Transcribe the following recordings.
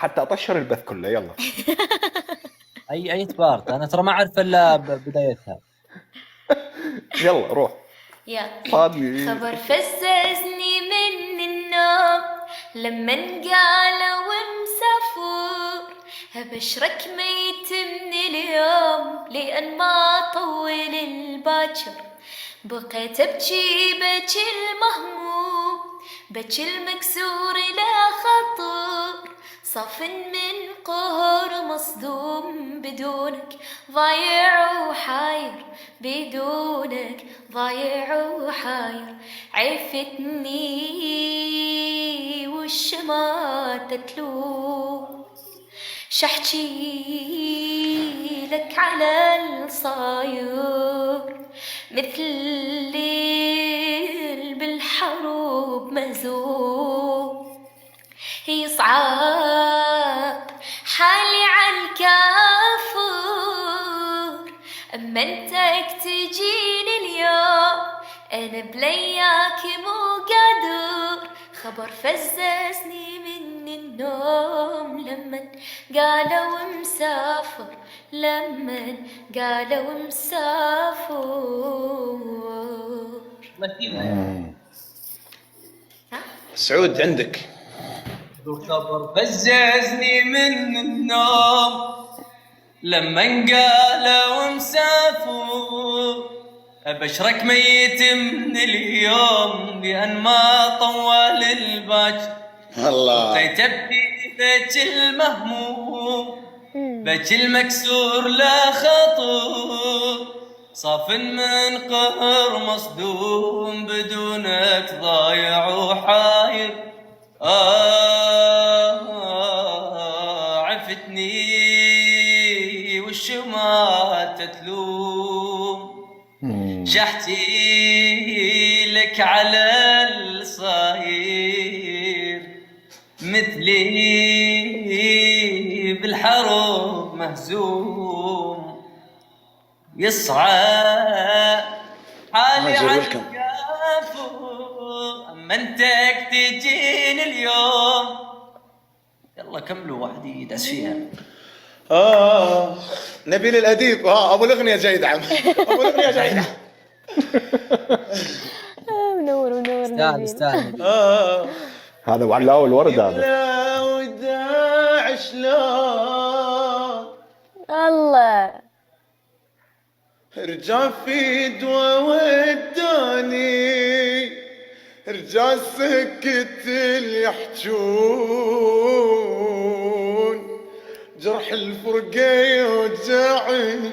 حتى اطشر البث كله. يلا اي سبارت، انا ترى ما اعرف الا بدايتها. يلا روح. يا صادي خبر فززني من النوم لمن قالوا مسافور، ابشرك ميت من اليوم لان ما طول الباكر. بقيت ابجي بجي المهموم، بجي المكسور لا خطر، صف من قهر مصدوم بدونك ضايع وحاير، بدونك ضايع وحاير. عفتني والشماتة تلوم، شحكي لك على الصاير، مثل الليل بالحروب مهزوم. يصعب حالي عالكافور، اما انتك تجيني اليوم انا بلياك مو قادر. خبر فززني من النوم لمن قالوا مسافر، لمن قالوا مسافر. سعود عندك. خبر فززني من النوم لمن قالوا مسافر، ابشرك ميت من اليوم لان ما طول الباكر. الله. بقيت ابكي بك المهموم، بك المكسور لا خطر، صاف من قهر مصدوم بدونك ضايع وحاير. عفتني والشماتة تلوم، شحتي لك على الصاير، مثلي بالحرب مهزوم. يصعب حالي عنك اما انتك تجيني اليوم. يلا كملوا واحد يدعس فيها. نبيل الأديب. ابو الاغنيه جيد عم. ابو الاغنيه جيد. منور استاذ هذا وعلاء الورد هذا. لا وداع شلون الله رجال في دوا وداني، رجال سكت اللي يحجون، جرح الفرقة يوجعني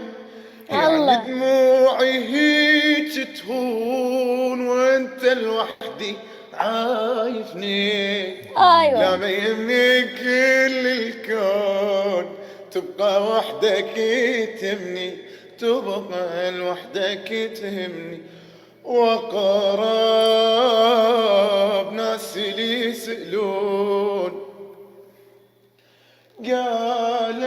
يعني دموعي هيك تهون، وانت لوحدي عايفني. ايوه لا ما يهمني كل الكون، تبقى وحدك تهمني، تبقى لوحدك تهمني. وقرب ناس اللي يسألون قال